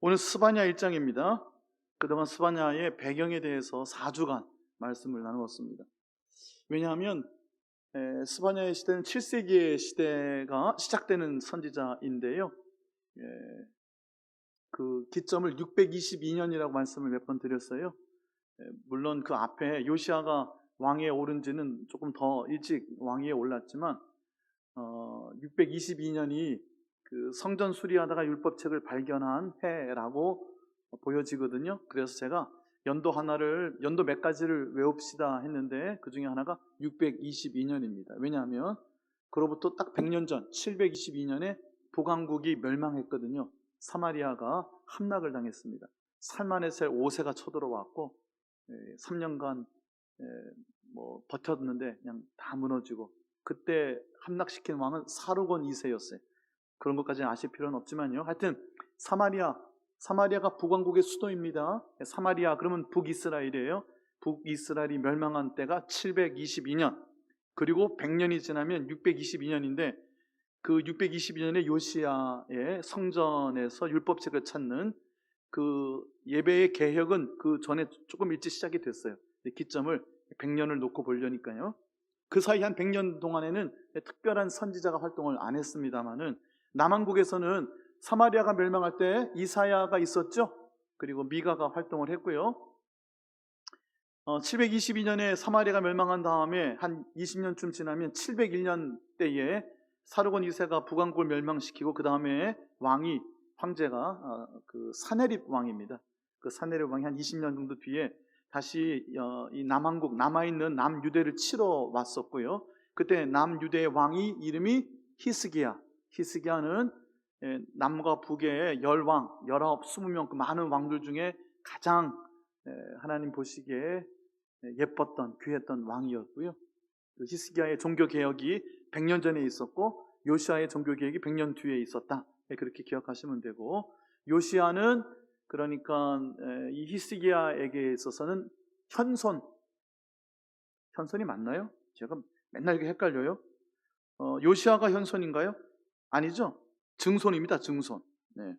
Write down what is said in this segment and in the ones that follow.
오늘 스바냐 1장입니다. 그동안 스바냐의 배경에 대해서 4주간 말씀을 나누었습니다. 왜냐하면 스바냐의 시대는 7세기의 시대가 시작되는 선지자인데요. 그 기점을 622년이라고 말씀을 몇 번 드렸어요. 물론 그 앞에 요시아가 왕위에 오른 지는 조금 더 일찍 왕위에 올랐지만 622년이 그 성전 수리하다가 율법책을 발견한 해라고 보여지거든요. 그래서 제가 연도 몇 가지를 외웁시다 했는데 그 중에 하나가 622년입니다. 왜냐하면 그로부터 딱 100년 전 722년에 북왕국이 멸망했거든요. 사마리아가 함락을 당했습니다. 살마네셀 5세가 쳐들어왔고 3년간 버텼는데 그냥 다 무너지고, 그때 함락시킨 왕은 사르곤 2세였어요. 그런 것까지는 아실 필요는 없지만요. 하여튼 사마리아가 북왕국의 수도입니다. 사마리아 그러면 북이스라엘이에요. 북이스라엘이 멸망한 때가 722년, 그리고 100년이 지나면 622년인데 그 622년에 요시아의 성전에서 율법책을 찾는 그 예배의 개혁은 그 전에 조금 일찍 시작이 됐어요. 기점을 100년을 놓고 보려니까요. 그 사이 한 100년 동안에는 특별한 선지자가 활동을 안 했습니다만은, 남왕국에서는 사마리아가 멸망할 때 이사야가 있었죠. 그리고 미가가 활동을 했고요. 722년에 사마리아가 멸망한 다음에 한 20년쯤 지나면 701년 때에 사르곤 2세가 북왕국을 멸망시키고, 그 다음에 황제가 그 사네립 왕입니다. 그 사네립 왕이 한 20년 정도 뒤에 다시 이 남왕국, 남아있는 남유대를 치러 왔었고요. 그때 남유대의 왕이 이름이 히스기야는 남과 북의 10왕, 19, 20명 그 많은 왕들 중에 가장 하나님 보시기에 예뻤던, 귀했던 왕이었고요. 그 히스기야의 종교개혁이 100년 전에 있었고 요시아의 종교개혁이 100년 뒤에 있었다. 그렇게 기억하시면 되고, 요시아는 그러니까 이 히스기야에게 있어서는 현손이 맞나요? 제가 맨날 이렇게 헷갈려요. 요시아가 현손인가요? 아니죠. 증손입니다. 증손. 네.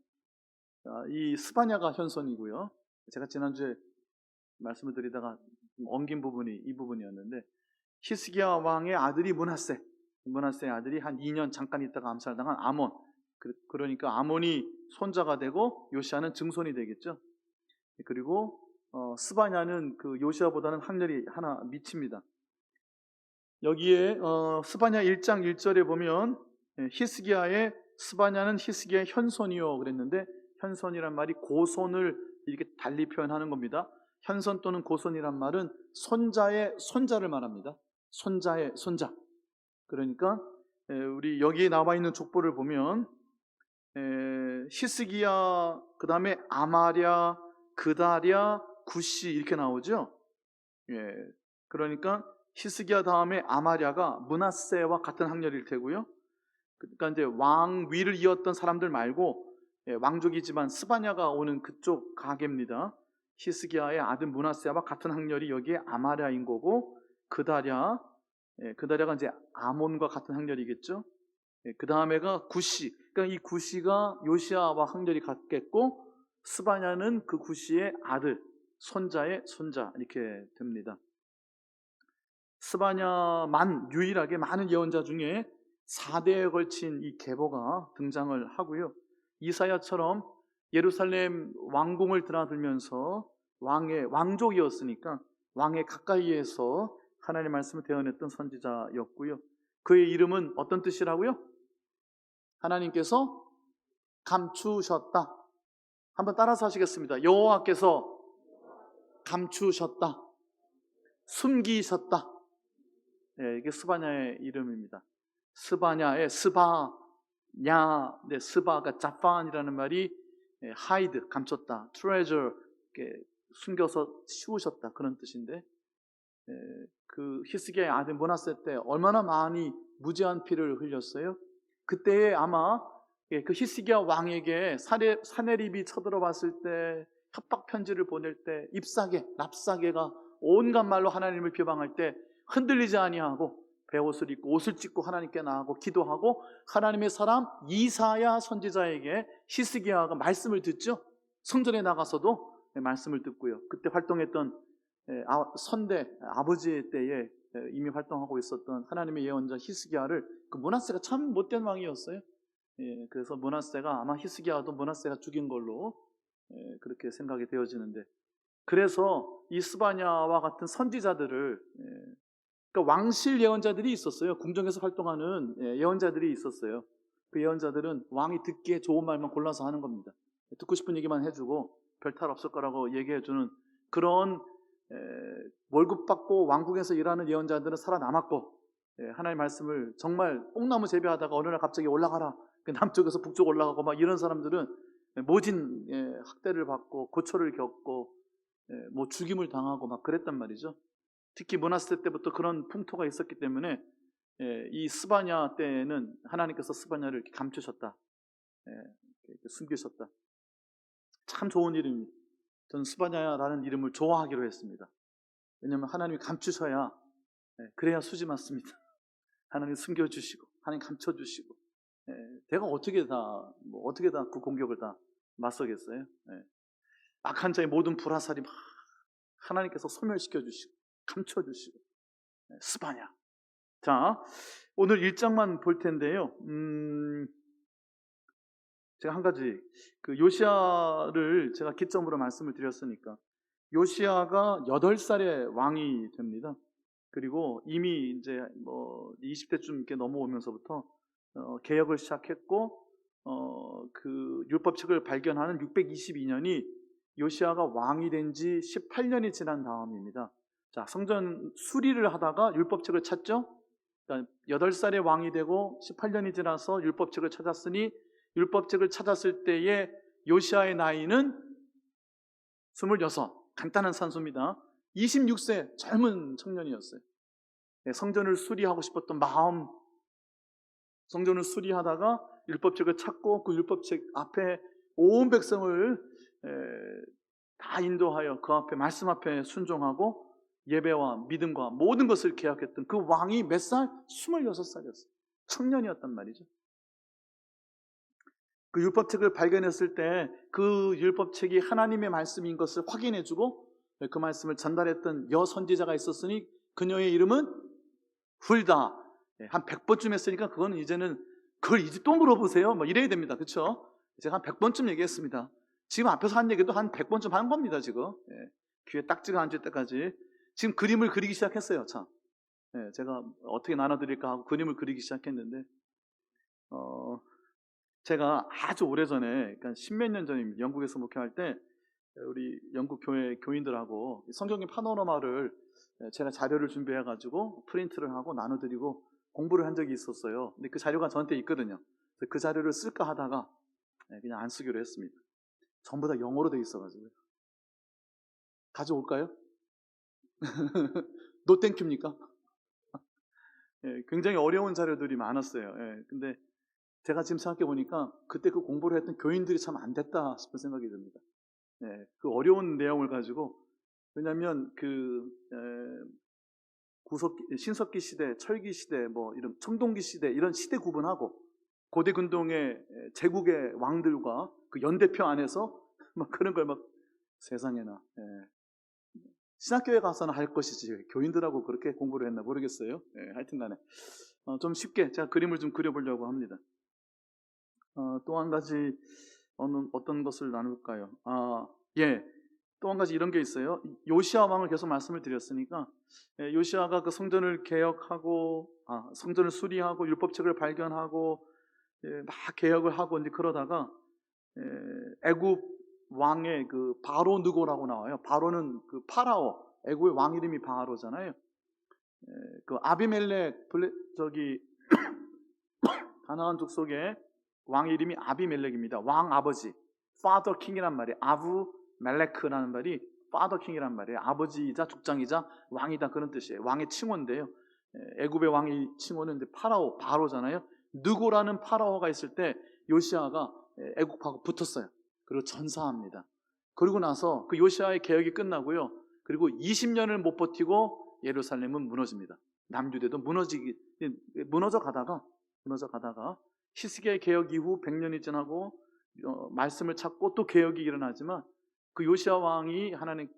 이 스바냐가 현손이고요. 제가 지난주에 말씀을 드리다가 엉긴 부분이 이 부분이었는데, 히스기야 왕의 아들이 문하세의 아들이 한 2년 잠깐 있다가 암살당한 아몬. 그러니까 아몬이 손자가 되고 요시아는 증손이 되겠죠. 그리고 스바냐는 그 요시아보다는 학렬이 하나 미칩니다. 여기에 스바냐 1장 1절에 보면 스바냐는 히스기야의 현손이요 그랬는데, 현손이란 말이 고손을 이렇게 달리 표현하는 겁니다. 현손 또는 고손이란 말은 손자의 손자를 말합니다. 손자의 손자. 그러니까 우리 여기에 나와 있는 족보를 보면 히스기야, 그 다음에 아마랴, 그다랴, 구시 이렇게 나오죠. 그러니까 히스기야 다음에 아마랴가 므낫세와 같은 학렬일 테고요. 그러니까 이제 왕위를 이었던 사람들 말고 왕족이지만 스바냐가 오는 그쪽 가계입니다. 히스기야의 아들 므낫세와 같은 학렬이 여기에 아마랴인 거고, 그다랴가 이제 아몬과 같은 학렬이겠죠. 그 다음에가 구시. 그러니까 이 구시가 요시아와 학렬이 같겠고, 스바냐는 그 구시의 아들, 손자의 손자 이렇게 됩니다. 스바냐만 유일하게 많은 예언자 중에 4대에 걸친 이 계보가 등장을 하고요. 이사야처럼 예루살렘 왕궁을 드나들면서 왕족이었으니까 왕의 가까이에서 하나님의 말씀을 대언했던 선지자였고요. 그의 이름은 어떤 뜻이라고요? 하나님께서 감추셨다. 한번 따라서 하시겠습니다. 여호와께서 감추셨다, 숨기셨다. 이게 스바냐의 이름입니다. 스바냐의 스바가 자판이라는 말이 hide, 감췄다, treasure, 숨겨서 씌우셨다 그런 뜻인데, 그 히스기야의 아들 므낫세 때 얼마나 많이 무죄한 피를 흘렸어요. 그때에 아마 그 히스기야 왕에게 사네립이 쳐들어왔을 때, 협박 편지를 보낼 때, 랍사게가 온갖 말로 하나님을 비방할 때 흔들리지 아니하고 베옷을 입고 옷을 찢고 하나님께 나아가고 기도하고, 하나님의 사람 이사야 선지자에게 히스기야가 말씀을 듣죠. 성전에 나가서도 말씀을 듣고요. 그때 활동했던 선대 아버지 때에 이미 활동하고 있었던 하나님의 예언자 히스기야를 그 므낫세가 참 못된 왕이었어요. 그래서 므낫세가 아마 히스기야도 므낫세가 죽인 걸로 그렇게 생각이 되어지는데, 그래서 이 스바냐와 같은 선지자들을 그러니까 왕실 예언자들이 있었어요. 궁정에서 활동하는 예언자들이 있었어요. 그 예언자들은 왕이 듣기에 좋은 말만 골라서 하는 겁니다. 듣고 싶은 얘기만 해주고 별 탈 없을 거라고 얘기해주는 그런 월급 받고 왕궁에서 일하는 예언자들은 살아남았고, 하나님의 말씀을 정말 뽕나무 재배하다가 어느 날 갑자기 올라가라, 남쪽에서 북쪽 올라가고 막 이런 사람들은 모진 학대를 받고 고초를 겪고 뭐 죽임을 당하고 막 그랬단 말이죠. 특히 므낫세 때부터 그런 풍토가 있었기 때문에 이 스바냐 때에는 하나님께서 스바냐를 이렇게 감추셨다, 이렇게 숨기셨다. 참 좋은 이름입니다. 저는 스바냐라는 이름을 좋아하기로 했습니다. 왜냐하면 하나님이 감추셔야, 그래야 수지 맞습니다. 하나님 숨겨주시고 하나님 감춰주시고, 내가 어떻게 다 그 공격을 다 맞서겠어요? 악한 자의 모든 불화살이 막 하나님께서 소멸시켜 주시고 감춰주시고. 스바냐. 자, 오늘 1장만 볼 텐데요. 제가 한 가지, 그 요시야를 제가 기점으로 말씀을 드렸으니까, 요시야가 8살에 왕이 됩니다. 그리고 이미 이제 뭐 20대쯤 이렇게 넘어오면서부터 개혁을 시작했고, 그 율법책을 발견하는 622년이 요시야가 왕이 된 지 18년이 지난 다음입니다. 자, 성전 수리를 하다가 율법책을 찾죠. 그러니까 8살에 왕이 되고 18년이 지나서 율법책을 찾았으니, 율법책을 찾았을 때의 요시야의 나이는 26, 간단한 산수입니다. 26세 젊은 청년이었어요. 성전을 수리하고 싶었던 마음, 성전을 수리하다가 율법책을 찾고 그 율법책 앞에 온 백성을 다 인도하여 그 앞에 말씀 앞에 순종하고 예배와 믿음과 모든 것을 계약했던 그 왕이 몇 살? 26살이었어요. 청년이었단 말이죠. 그 율법책을 발견했을 때 그 율법책이 하나님의 말씀인 것을 확인해주고 그 말씀을 전달했던 여선지자가 있었으니 그녀의 이름은 훌다. 한 100번쯤 했으니까 그건 이제는 그걸 이제 또 물어보세요. 뭐 이래야 됩니다. 그렇죠? 제가 한 100번쯤 얘기했습니다. 지금 앞에서 한 얘기도 한 100번쯤 한 겁니다. 지금 귀에 딱지가 앉을 때까지 지금 그림을 그리기 시작했어요. 참, 제가 어떻게 나눠드릴까 하고 그림을 그리기 시작했는데, 제가 아주 오래전에, 그러니까 10몇 년 전입니다. 영국에서 목회할 때 우리 영국 교회 교인들하고 성경의 파노라마를 제가 자료를 준비해가지고 프린트를 하고 나눠드리고 공부를 한 적이 있었어요. 근데 그 자료가 저한테 있거든요. 그래서 그 자료를 쓸까 하다가 그냥 안 쓰기로 했습니다. 전부 다 영어로 돼 있어가지고. 가져올까요? 노 땡큐입니까? 굉장히 어려운 자료들이 많았어요. 근데 제가 지금 생각해 보니까 그때 그 공부를 했던 교인들이 참 안 됐다 싶은 생각이 듭니다. 그 어려운 내용을 가지고, 왜냐하면 신석기 시대, 철기 시대, 뭐 이런 청동기 시대 이런 시대 구분하고 고대 근동의 제국의 왕들과 그 연대표 안에서 막 그런 걸 막 세상에나, 신학교에 가서는 할 것이지 교인들하고 그렇게 공부를 했나 모르겠어요. 하여튼간에 좀 쉽게 제가 그림을 좀 그려보려고 합니다. 또 한 가지 어떤 것을 나눌까요? 또 한 가지 이런 게 있어요. 요시야 왕을 계속 말씀을 드렸으니까, 요시야가 그 성전을 개혁하고 성전을 수리하고 율법책을 발견하고 막 개혁을 하고 이제 그러다가 애굽 왕의 그 바로 느고라고 나와요. 바로는 그 파라오, 애굽의 왕 이름이 바로잖아요. 그 아비멜렉 가나안 족속의 왕 이름이 아비멜렉입니다. 왕 아버지, Father King이란 말이에요. 아브멜레크라는 말이 Father King이란 말이에요. 아버지이자 족장이자 왕이다, 그런 뜻이에요. 왕의 칭호인데요. 애굽의 왕의 칭호는 바로잖아요. 느고라는 파라오가 있을 때 요시야가 애굽하고 붙었어요. 그리고 전사합니다. 그리고 나서 그 요시야의 개혁이 끝나고요. 그리고 20년을 못 버티고 예루살렘은 무너집니다. 남유대도 무너져 가다가 히스기야의 개혁 이후 100년이 지나고 말씀을 찾고 또 개혁이 일어나지만 그 요시야 왕이 하나님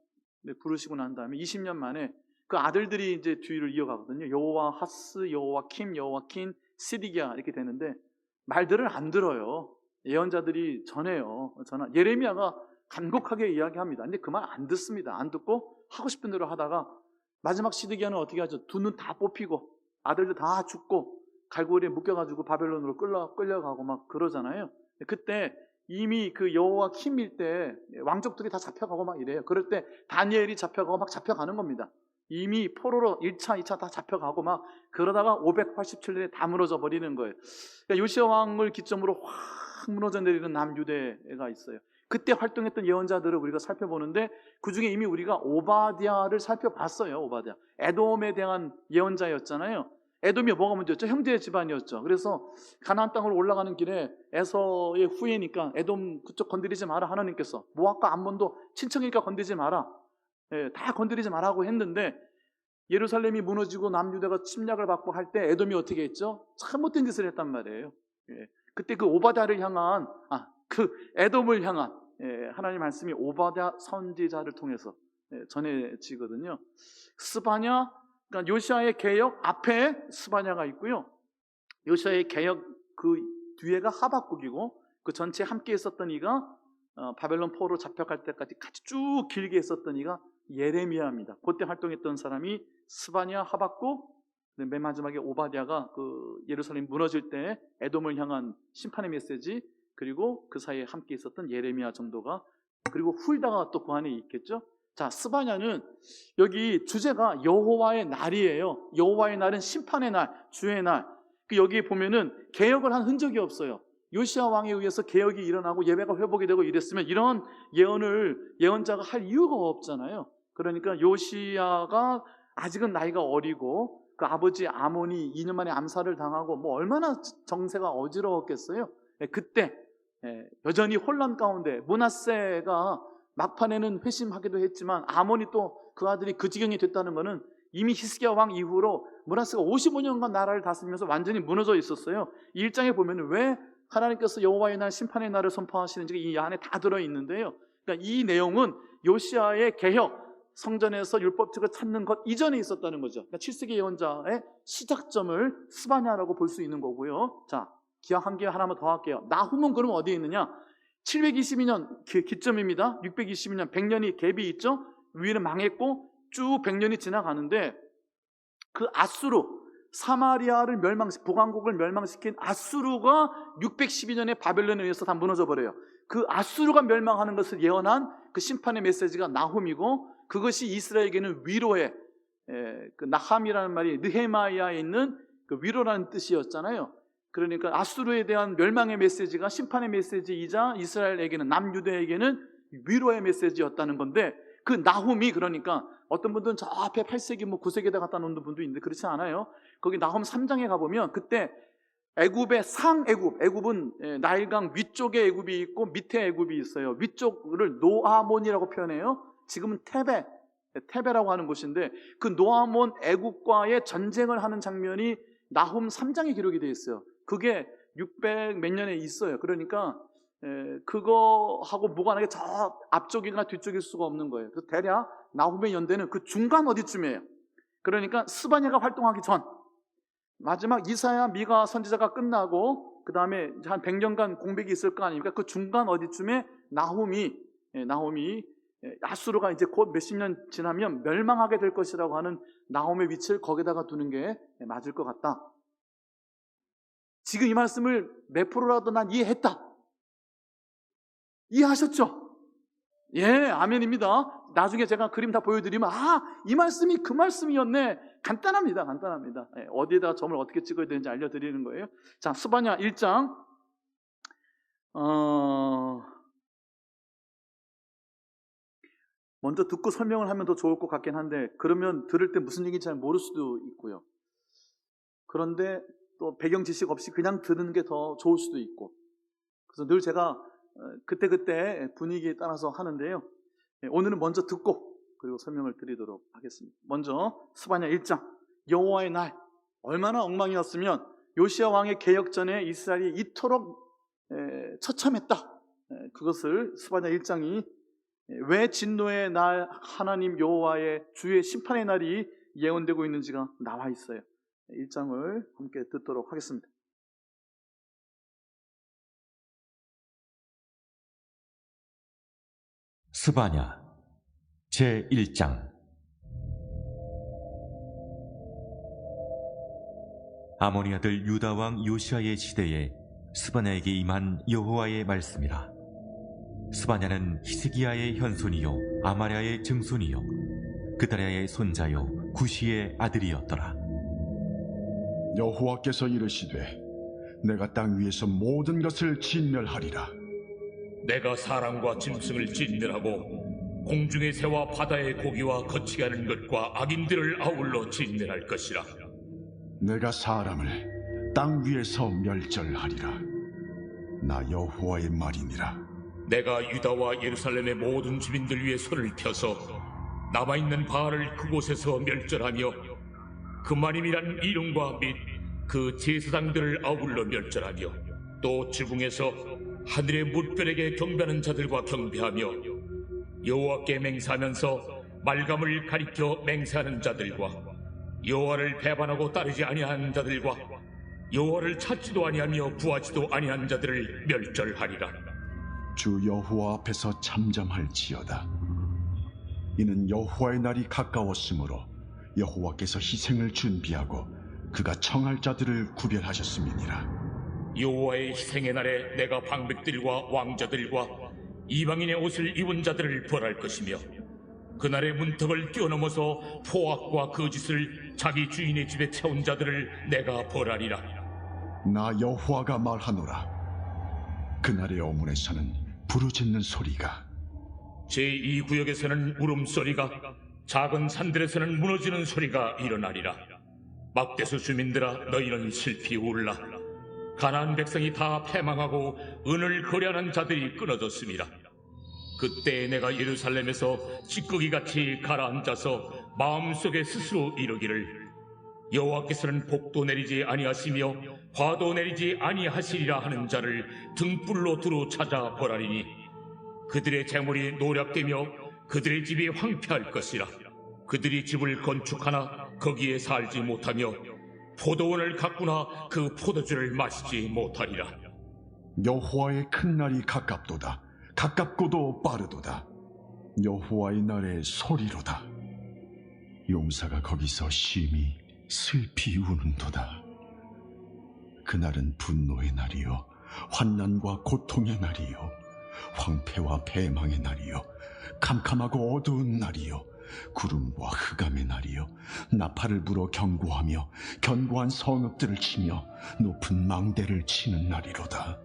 부르시고 난 다음에 20년 만에 그 아들들이 이제 뒤를 이어가거든요. 여호와하스, 여호와킴, 여호와킨, 시디기야 이렇게 되는데 말들을 안 들어요. 예언자들이 전해요. 예레미야가 간곡하게 이야기합니다. 근데 그 말 안 듣습니다. 안 듣고 하고 싶은 대로 하다가 마지막 시드기야는 어떻게 하죠? 두 눈 다 뽑히고 아들들 다 죽고 갈고리에 묶여가지고 바벨론으로 끌려가고 막 그러잖아요. 그때 이미 그 여호와킴일 때 왕족들이 다 잡혀가고 막 이래요. 그럴 때 다니엘이 잡혀가고 막 잡혀가는 겁니다. 이미 포로로 1차, 2차 다 잡혀가고 막 그러다가 587년에 다 무너져 버리는 거예요. 그러니까 요시야 왕을 기점으로 확 무너져 내리는 남유대가 있어요. 그때 활동했던 예언자들을 우리가 살펴보는데 그중에 이미 우리가 오바댜를 살펴봤어요. 오바댜. 에돔에 대한 예언자였잖아요. 에돔이 뭐가 문제였죠? 형제 집안이었죠. 그래서 가나안 땅으로 올라가는 길에 에서의 후예니까 에돔 그쪽 건드리지 마라 하나님께서. 모압과 암몬도 친척이니까 건드리지 마라. 다 건드리지 말라고 했는데 예루살렘이 무너지고 남유다가 침략을 받고 할 때 에돔이 어떻게 했죠? 잘못된 짓을 했단 말이에요. 그때 그 오바댜를 향한 그 에돔을 향한 하나님 말씀이 오바댜 선지자를 통해서 전해지거든요. 스바냐, 그러니까 요시아의 개혁 앞에 스바냐가 있고요. 요시아의 개혁 그 뒤에가 하박국이고 그 전체 함께 있었던 이가 바벨론 포로 잡혀갈 때까지 같이 쭉 길게 있었던 이가 예레미야입니다. 그때 활동했던 사람이 스바냐, 하박국, 맨 마지막에 오바댜가 그 예루살렘 무너질 때 에돔을 향한 심판의 메시지, 그리고 그 사이에 함께 있었던 예레미야 정도가, 그리고 훌다가 또 그 안에 있겠죠. 자, 스바냐는 여기 주제가 여호와의 날이에요. 여호와의 날은 심판의 날, 주의 날. 여기 보면은 개혁을 한 흔적이 없어요. 요시야 왕에 의해서 개혁이 일어나고 예배가 회복이 되고 이랬으면 이런 예언을 예언자가 할 이유가 없잖아요. 그러니까 요시야가 아직은 나이가 어리고 그 아버지 아몬이 2년 만에 암살을 당하고 뭐 얼마나 정세가 어지러웠겠어요. 그때 여전히 혼란 가운데 므낫세가 막판에는 회심하기도 했지만 아몬이 또 그 아들이 그 지경이 됐다는 것은 이미 히스기야 왕 이후로 므낫세가 55년간 나라를 다스리면서 완전히 무너져 있었어요. 이 1장에 보면 왜 하나님께서 여호와의 날 심판의 날을 선포하시는지가 이 안에 다 들어있는데요. 그러니까 이 내용은 요시아의 개혁, 성전에서 율법책을 찾는 것 이전에 있었다는 거죠. 그러니까 7세기 예언자의 시작점을 스바냐라고 볼 수 있는 거고요. 자, 기억 한 개 하나만 더 할게요. 나훔은 그럼 어디에 있느냐? 722년 기점입니다. 622년 100년이 갭이 있죠. 위는 망했고 쭉 100년이 지나가는데 그 아수르, 사마리아를 보강국을 멸망시킨 아수르가 612년에 바벨론에 의해서 다 무너져 버려요. 그 아수르가 멸망하는 것을 예언한 그 심판의 메시지가 나훔이고, 그것이 이스라엘에게는 위로의 그 나함이라는 말이 느헤마야에 있는 그 위로라는 뜻이었잖아요. 그러니까 아수르에 대한 멸망의 메시지가 심판의 메시지이자 이스라엘에게는, 남유대에게는 위로의 메시지였다는 건데, 그 나훔이, 그러니까 어떤 분들은 저 앞에 8세기 9세기에다 갖다 놓는 분도 있는데 그렇지 않아요. 거기 나훔 3장에 가보면 그때 애굽의 상애굽, 애굽은 나일강 위쪽에 애굽이 있고 밑에 애굽이 있어요. 위쪽을 노아몬이라고 표현해요. 지금은 테베라고 하는 곳인데 그 노아몬 애굽과의 전쟁을 하는 장면이 나훔 3장에 기록이 되어 있어요. 그게 600 몇 년에 있어요. 그러니까 그거하고 무관하게 저 앞쪽이나 뒤쪽일 수가 없는 거예요. 그래서 대략 나훔의 연대는 그 중간 어디쯤이에요. 그러니까 스바냐가 활동하기 전, 마지막 이사야, 미가 선지자가 끝나고 그 다음에 한 100년간 공백이 있을 거 아닙니까? 그 중간 어디쯤에 나훔이 아수르가 이제 곧 몇십 년 지나면 멸망하게 될 것이라고 하는 나훔의 위치를 거기다가 두는 게 맞을 것 같다. 지금 이 말씀을 몇 프로라도 난 이해했다. 이해하셨죠? 예, 아멘입니다. 나중에 제가 그림 다 보여드리면 이 말씀이 그 말씀이었네. 간단합니다. 예, 어디에다가 점을 어떻게 찍어야 되는지 알려드리는 거예요. 자, 스바냐 1장 먼저 듣고 설명을 하면 더 좋을 것 같긴 한데, 그러면 들을 때 무슨 얘기인지 잘 모를 수도 있고요. 그런데 또 배경 지식 없이 그냥 듣는 게 더 좋을 수도 있고, 그래서 늘 제가 그때그때 분위기에 따라서 하는데요. 오늘은 먼저 듣고 그리고 설명을 드리도록 하겠습니다. 먼저 스바냐 1장, 여호와의 날. 얼마나 엉망이었으면 요시야 왕의 개혁 전에 이스라엘이 이토록 처참했다. 그것을 스바냐 1장이 왜 진노의 날 하나님 여호와의 주의 심판의 날이 예언되고 있는지가 나와 있어요. 1장을 함께 듣도록 하겠습니다. 스바냐 제1장. 아모니 아들 유다 왕 요시아의 시대에 스바냐에게 임한 여호와의 말씀이라. 스바냐는 히스기야의 현손이요 아마랴의 증손이요 그다랴의 손자요 구시의 아들이었더라. 여호와께서 이르시되 내가 땅 위에서 모든 것을 진멸하리라. 내가 사람과 짐승을 진멸하고 공중의 새와 바다의 고기와 거치게 하는 것과 악인들을 아울러 진멸할 것이라. 내가 사람을 땅 위에서 멸절하리라. 나 여호와의 말이니라. 내가 유다와 예루살렘의 모든 주민들 위에 손을 펴서 남아있는 바알을 그곳에서 멸절하며 그만임이란 이름과 및 그 제사장들을 아울러 멸절하며 또 지붕에서 하늘의 물결에게 경배하는 자들과 경배하며 여호와께 맹세하면서 말감을 가리켜 맹세하는 자들과 여호와를 배반하고 따르지 아니하는 자들과 여호와를 찾지도 아니하며 구하지도 아니한 자들을 멸절하리라. 주 여호와 앞에서 잠잠할지어다. 이는 여호와의 날이 가까웠으므로 여호와께서 희생을 준비하고 그가 청할 자들을 구별하셨음이니라. 여호와의 희생의 날에 내가 방백들과 왕자들과 이방인의 옷을 입은 자들을 벌할 것이며 그날의 문턱을 뛰어넘어서 포악과 거짓을 자기 주인의 집에 채운 자들을 내가 벌하리라. 나 여호와가 말하노라. 그날의 어문에서는 부르짖는 소리가, 제2구역에서는 울음소리가, 작은 산들에서는 무너지는 소리가 일어나리라. 막대수 주민들아, 너희는 슬피 울라. 가나안 백성이 다 패망하고 은을 거래하는 자들이 끊어졌습니다. 그때 내가 예루살렘에서 찌꺼기같이 가라앉아서 마음속에 스스로 이르기를, 여호와께서는 복도 내리지 아니하시며 화도 내리지 아니하시리라 하는 자를 등불로 두루 찾아 벌하리니 그들의 재물이 노략되며 그들의 집이 황폐할 것이라. 그들이 집을 건축하나 거기에 살지 못하며 포도원을 가꾸나 그 포도주를 마시지 못하리라. 여호와의 큰 날이 가깝도다. 가깝고도 빠르도다. 여호와의 날의 소리로다. 용사가 거기서 심히 슬피 우는도다. 그날은 분노의 날이요 환난과 고통의 날이요 황폐와 패망의 날이요 캄캄하고 어두운 날이요 구름과 흑암의 날이요 나팔을 불어 경고하며 견고한 성읍들을 치며 높은 망대를 치는 날이로다.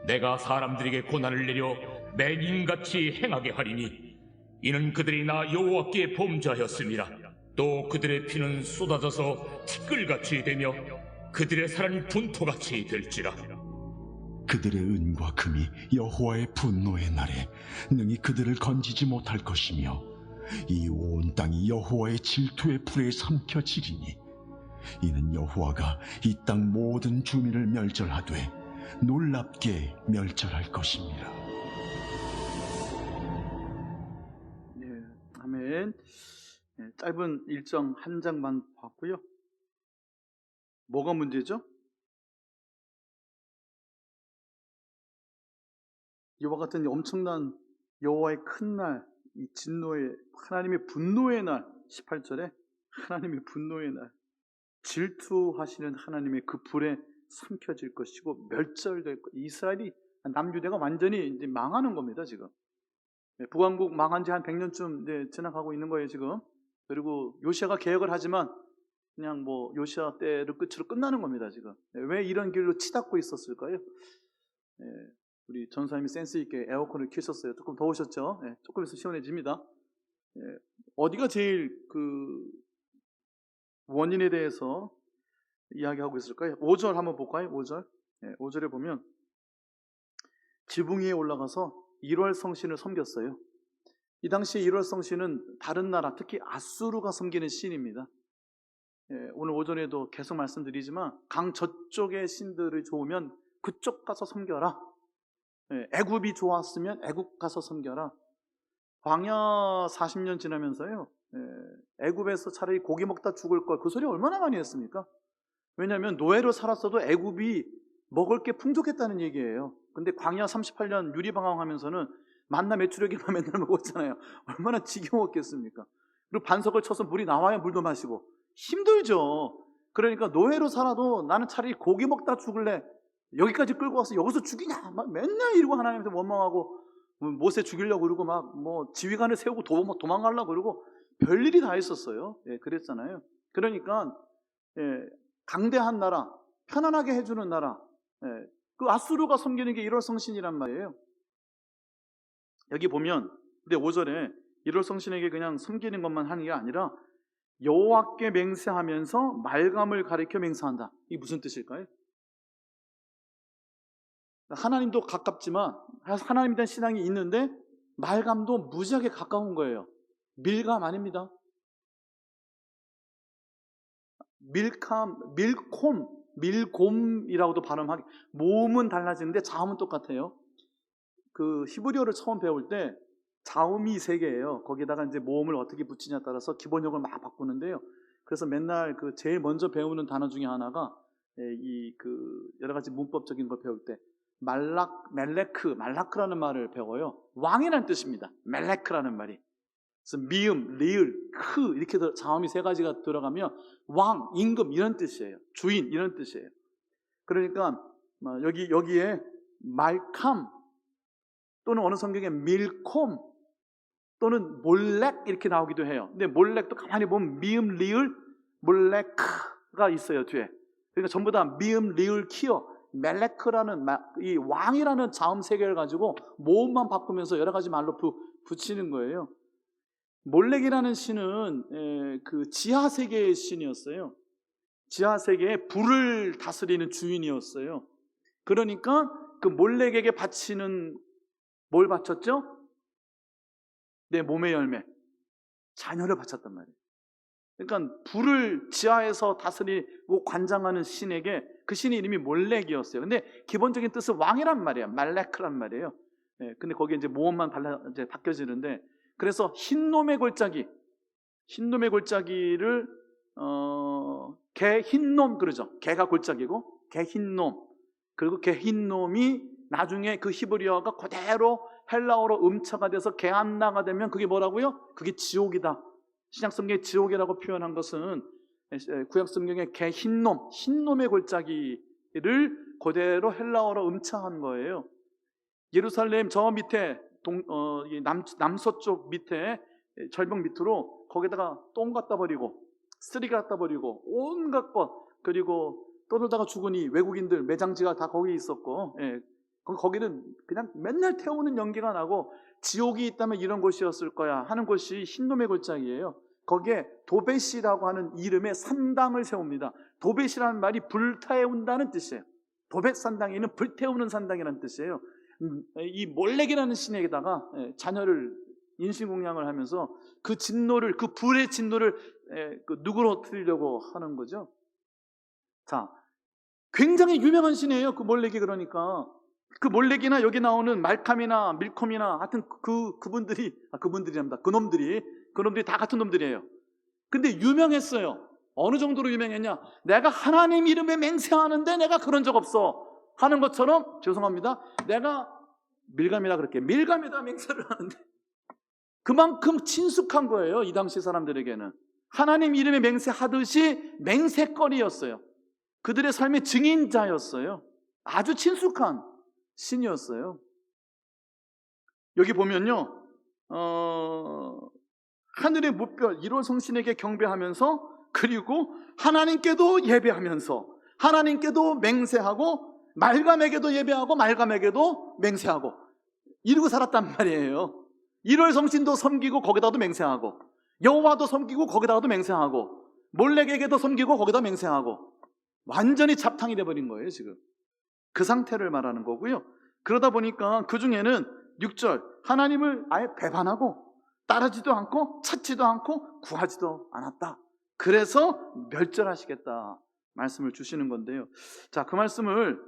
내가 사람들에게 고난을 내려 맹인같이 행하게 하리니 이는 그들이 나 여호와께 범죄하였음이라. 또 그들의 피는 쏟아져서 티끌같이 되며 그들의 살은 분토같이 될지라. 그들의 은과 금이 여호와의 분노의 날에 능히 그들을 건지지 못할 것이며 이 온 땅이 여호와의 질투의 불에 삼켜지리니 이는 여호와가 이 땅 모든 주민을 멸절하되 놀랍게 멸절할 것입니다. 네, 아멘. 네, 짧은 일정 한 장만 봤고요. 뭐가 문제죠? 이와 같은 엄청난 여호와의 큰 날, 이 진노의 하나님의 분노의 날, 18절에 하나님의 분노의 날, 질투하시는 하나님의 그 불에 삼켜질 것이고 멸절될 것. 이스라엘이 남유대가 완전히 이제 망하는 겁니다, 지금. 북왕국 망한 지 한 100년쯤 이제 지나가고 있는 거예요, 지금. 그리고 요시아가 개혁을 하지만 그냥 뭐 요시아 때를 끝으로 끝나는 겁니다, 지금. 왜 이런 길로 치닫고 있었을까요? 우리 전사님이 센스 있게 에어컨을 켜셨어요. 조금 더우셨죠? 조금 있으면 시원해집니다. 어디가 제일 그 원인에 대해서 이야기하고 있을까요? 5절 한번 볼까요? 5절. 5절에 보면 지붕 위에 올라가서 1월 성신을 섬겼어요. 이 당시에 1월 성신은 다른 나라, 특히 아수르가 섬기는 신입니다. 오늘 오전에도 계속 말씀드리지만 강 저쪽의 신들이 좋으면 그쪽 가서 섬겨라. 애굽이 좋았으면 애굽 가서 섬겨라. 광야 40년 지나면서요, 애굽에서 차라리 고기 먹다 죽을 걸, 그 소리 얼마나 많이 했습니까? 왜냐하면 노예로 살았어도 애굽이 먹을 게 풍족했다는 얘기예요. 근데 광야 38년 유리방황하면서는 만나 메추려기만 맨날 먹었잖아요. 얼마나 지겨웠겠습니까? 그리고 반석을 쳐서 물이 나와야 물도 마시고 힘들죠. 그러니까 노예로 살아도 나는 차라리 고기 먹다 죽을래. 여기까지 끌고 와서 여기서 죽이냐? 막 맨날 이러고 하나님한테 원망하고 모세 죽이려고 그러고 막 뭐 지휘관을 세우고 도망가려고 그러고 별일이 다 있었어요. 그랬잖아요. 그러니까 강대한 나라, 편안하게 해주는 나라, 그 아수르가 섬기는 게 일월성신이란 말이에요. 여기 보면 근데 5절에 일월성신에게 그냥 섬기는 것만 하는 게 아니라 여호와께 맹세하면서 말감을 가리켜 맹세한다. 이게 무슨 뜻일까요? 하나님도 가깝지만 하나님에 대한 신앙이 있는데 말감도 무지하게 가까운 거예요. 밀감 아닙니다. 밀곰이라고도 발음하기. 모음은 달라지는데 자음은 똑같아요. 그 히브리어를 처음 배울 때 자음이 3개예요. 거기다가 이제 모음을 어떻게 붙이냐에 따라서 기본형을 막 바꾸는데요. 그래서 맨날 그 제일 먼저 배우는 단어 중에 하나가 그 여러 가지 문법적인 걸 배울 때 말라크라는 말을 배워요. 왕이라는 뜻입니다. 멜레크라는 말이. 그래서 미음, 리을, 크 이렇게 자음이 3가지가 들어가면 왕, 임금 이런 뜻이에요. 주인 이런 뜻이에요. 그러니까 여기에 말캄 또는 어느 성경에 밀콤 또는 몰렉 이렇게 나오기도 해요. 근데 몰렉도 가만히 보면 미음, 리을, 몰렉가 있어요 뒤에. 그러니까 전부 다 미음, 리을, 키어 멜레크라는 이 왕이라는 자음 3개를 가지고 모음만 바꾸면서 여러 가지 말로 붙이는 거예요. 몰렉이라는 신은 그 지하세계의 신이었어요. 지하세계에 불을 다스리는 주인이었어요. 그러니까 그 몰렉에게 바치는 뭘 바쳤죠? 내 몸의 열매, 자녀를 바쳤단 말이에요. 그러니까 불을 지하에서 다스리고 관장하는 신에게 그 신의 이름이 몰렉이었어요. 근데 기본적인 뜻은 왕이란 말이에요. 말레크란 말이에요. 근데 거기에 이제 모음만 이제 바뀌어지는데 그래서 흰놈의 골짜기를 개 흰놈 그러죠. 개가 골짜기고 개 흰놈. 그리고 개 흰놈이 나중에 그 히브리어가 그대로 헬라어로 음차가 돼서 게한나가 되면 그게 뭐라고요? 그게 지옥이다. 신약성경에 지옥이라고 표현한 것은 구약성경에 개 흰놈의 골짜기를 그대로 헬라어로 음차한 거예요. 예루살렘 저 밑에 남서쪽 밑에 절벽 밑으로 거기다가 똥 갖다 버리고 쓰레기 갖다 버리고 온갖 것 그리고 떠들다가 죽으니 외국인들 매장지가 다 거기 있었고 거기는 그냥 맨날 태우는 연기가 나고 지옥이 있다면 이런 곳이었을 거야 하는 곳이 흰놈의 골짜기예요. 거기에 도벳이라고 하는 이름의 산당을 세웁니다. 도벳이라는 말이 불태운다는 뜻이에요. 도벳 산당에 있는 불태우는 산당이라는 뜻이에요. 이 몰렉이라는 신에게다가 자녀를 인신공양을 하면서 그 진노를, 그 불의 진노를 누그러뜨리려고 하는 거죠. 자, 굉장히 유명한 신이에요. 그 몰렉이. 그러니까 그 몰렉이나 여기 나오는 말캄이나 밀콤이나 하여튼 그분들이랍니다. 그놈들이 다 같은 놈들이에요. 근데 유명했어요. 어느 정도로 유명했냐? 내가 하나님 이름에 맹세하는데 내가 그런 적 없어 하는 것처럼, 죄송합니다, 내가 밀감이라 그럴게, 밀감에다 맹세를 하는데 그만큼 친숙한 거예요. 이 당시 사람들에게는 하나님 이름에 맹세하듯이 맹세거리였어요. 그들의 삶의 증인자였어요. 아주 친숙한 신이었어요. 여기 보면요, 하늘의 무별 1월 성신에게 경배하면서, 그리고 하나님께도 예배하면서, 하나님께도 맹세하고, 말감에게도 예배하고 말감에게도 맹세하고 이러고 살았단 말이에요. 1월 성신도 섬기고 거기다도 맹세하고, 여호와도 섬기고 거기다가도 맹세하고, 몰렉에게도 섬기고 거기다 맹세하고, 완전히 잡탕이 돼버린 거예요. 지금 그 상태를 말하는 거고요. 그러다 보니까 그 중에는 6절 하나님을 아예 배반하고 따르지도 않고 찾지도 않고 구하지도 않았다. 그래서 멸절하시겠다 말씀을 주시는 건데요. 자, 그 말씀을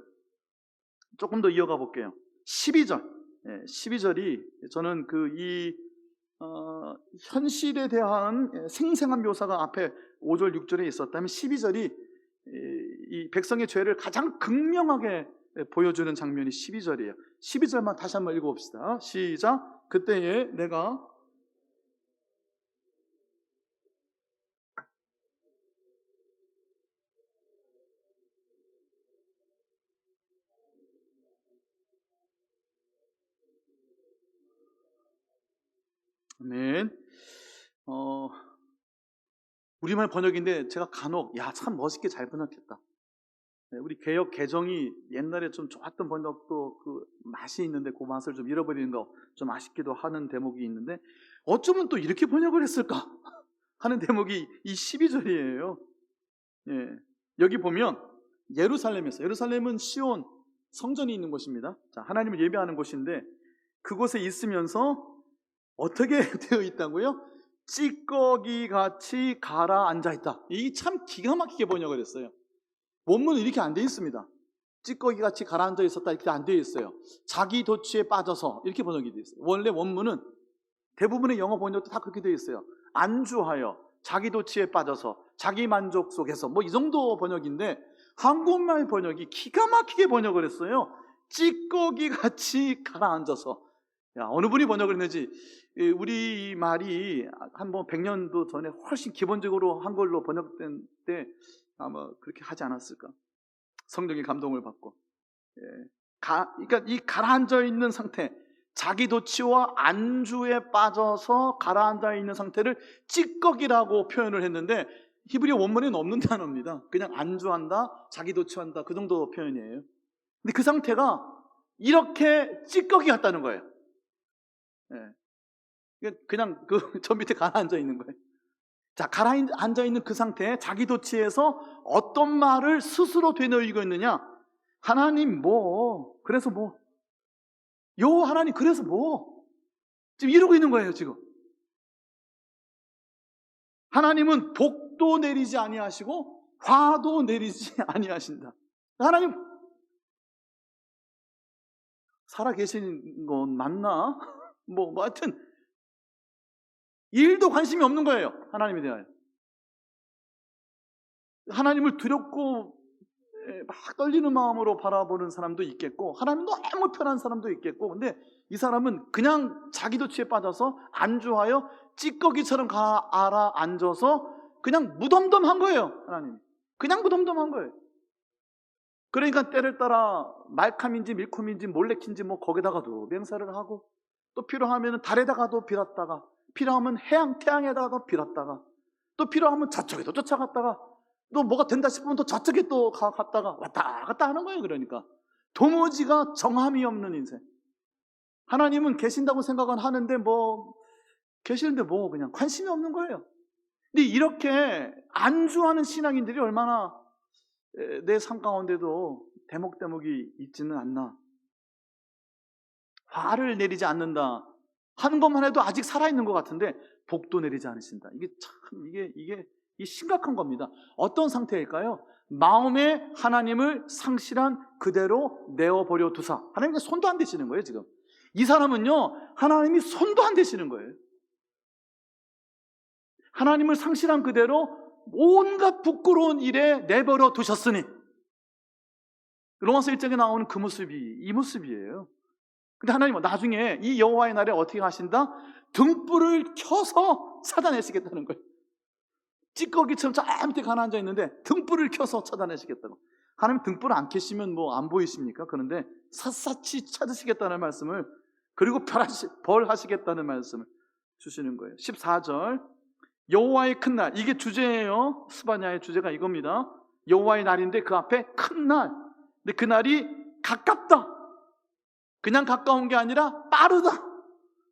조금 더 이어가 볼게요. 12절, 12절이 저는 현실에 대한 생생한 묘사가 앞에 5절, 6절에 있었다면 12절이 이 백성의 죄를 가장 극명하게 보여주는 장면이 12절이에요. 12절만 다시 한번 읽어봅시다. 시작. 그때에 내가 아멘. 우리말 번역인데 제가 간혹 참 멋있게 잘 번역했다. 우리 개역 개정이 옛날에 좀 좋았던 번역도 그 맛이 있는데 그 맛을 좀 잃어버리는 거 좀 아쉽기도 하는 대목이 있는데 어쩌면 또 이렇게 번역을 했을까 하는 대목이 이 12절이에요. 여기 보면 예루살렘은 시온 성전이 있는 곳입니다. 자, 하나님을 예배하는 곳인데 그곳에 있으면서 어떻게 되어 있다고요? 찌꺼기 같이 가라앉아 있다. 이게 참 기가 막히게 번역을 했어요. 원문은 이렇게 안 되어 있습니다. 찌꺼기 같이 가라앉아 있었다 이렇게 안 되어 있어요. 자기 도취에 빠져서 이렇게 번역이 되어 있어요. 원래 원문은 대부분의 영어 번역도 다 그렇게 되어 있어요. 안주하여, 자기 도취에 빠져서, 자기 만족 속에서 뭐 이 정도 번역인데 한국말 번역이 기가 막히게 번역을 했어요. 찌꺼기 같이 가라앉아서. 어느 분이 번역을 했는지 우리 말이 한 100년도 전에 훨씬 기본적으로 한글로 번역된 때 아마 그렇게 하지 않았을까. 성령의 감동을 받고. 그러니까 이 가라앉아 있는 상태, 자기 도취와 안주에 빠져서 가라앉아 있는 상태를 찌꺼기라고 표현을 했는데 히브리 원문에는 없는 단어입니다. 그냥 안주한다, 자기 도취한다 그 정도 표현이에요. 근데 그 상태가 이렇게 찌꺼기 같다는 거예요. 그냥 저 밑에 가라앉아 있는 거예요. 자, 가라앉아 있는 그 상태에 자기 도취에서 어떤 말을 스스로 되뇌이고 있느냐? 하나님 그래서 하나님 그래서 지금 이러고 있는 거예요, 지금. 하나님은 복도 내리지 아니하시고 화도 내리지 아니하신다. 하나님 살아 계시는 건 맞나? 하여튼 일도 관심이 없는 거예요, 하나님에 대하여. 하나님을 두렵고 막 떨리는 마음으로 바라보는 사람도 있겠고 하나님 너무 편한 사람도 있겠고 근데 이 사람은 그냥 자기 도취에 빠져서 안주하여 찌꺼기처럼 가라앉아서 그냥 무덤덤한 거예요. 하나님 그냥 무덤덤한 거예요. 그러니까 때를 따라 말캄인지 밀콤인지 몰래킨지 거기다가도 맹세를 하고 또 필요하면 달에다가도 빌었다가 필요하면 태양에다가도 빌었다가 또 필요하면 저쪽에도 쫓아갔다가 또 뭐가 된다 싶으면 또 저쪽에 또 갔다가 왔다 갔다 하는 거예요. 그러니까 도무지가 정함이 없는 인생. 하나님은 계신다고 생각은 하는데 계시는데 그냥 관심이 없는 거예요. 근데 이렇게 안주하는 신앙인들이 얼마나 내 삶 가운데도 대목이 있지는 않나. 화를 내리지 않는다 하는 것만 해도 아직 살아있는 것 같은데 복도 내리지 않으신다. 이게 참 이게 심각한 겁니다. 어떤 상태일까요? 마음에 하나님을 상실한 그대로 내어버려 두사. 하나님께 손도 안 대시는 거예요, 지금. 이 사람은요, 하나님이 손도 안 대시는 거예요. 하나님을 상실한 그대로 온갖 부끄러운 일에 내버려 두셨으니. 로마서 1장에 나오는 그 모습이 이 모습이에요. 근데 하나님은 나중에 이 여호와의 날에 어떻게 하신다? 등불을 켜서 찾아내시겠다는 거예요. 찌꺼기처럼 저 밑에 가라앉아 있는데 등불을 켜서 찾아내시겠다고. 하나님 등불을 안 켜시면 안 보이십니까? 그런데 샅샅이 찾으시겠다는 말씀을 그리고 벌하시겠다는 말씀을 주시는 거예요. 14절 여호와의 큰 날, 이게 주제예요. 스바냐의 주제가 이겁니다. 여호와의 날인데 그 앞에 큰 날. 근데 그 날이 가깝다. 그냥 가까운 게 아니라 빠르다.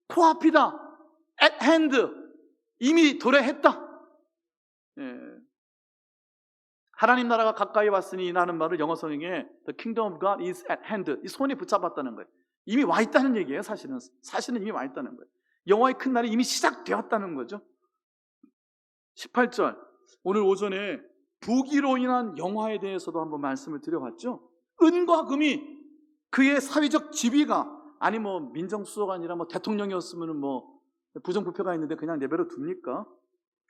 코앞이다. at hand. 이미 도래했다. 하나님 나라가 가까이 왔으니 라는 말을 영어 성경에 The kingdom of God is at hand. 이 손이 붙잡았다는 거예요. 이미 와 있다는 얘기예요. 사실은 이미 와 있다는 거예요. 여호와의 큰 날이 이미 시작되었다는 거죠. 18절 오늘 오전에 부기로 인한 영화에 대해서도 한번 말씀을 드려봤죠. 은과 금이 그의 사회적 지위가, 아니 뭐 민정수석가 아니라 뭐 대통령이었으면 뭐 부정부패가 있는데 그냥 내버려 둡니까?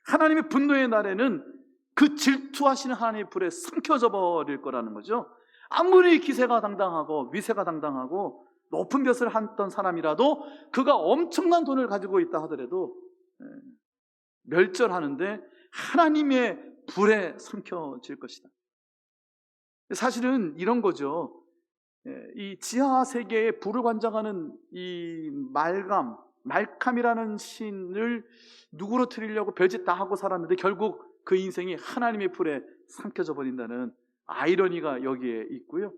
하나님의 분노의 날에는 그 질투하시는 하나님의 불에 삼켜져 버릴 거라는 거죠. 아무리 기세가 당당하고 위세가 당당하고 높은 벼슬을 했던 사람이라도 그가 엄청난 돈을 가지고 있다 하더라도 멸절하는데 하나님의 불에 삼켜질 것이다. 사실은 이런 거죠. 이 지하 세계에 불을 관장하는 이 말캄이라는 신을 누구로뜨리려고 별짓 다 하고 살았는데 결국 그 인생이 하나님의 불에 삼켜져 버린다는 아이러니가 여기에 있고요.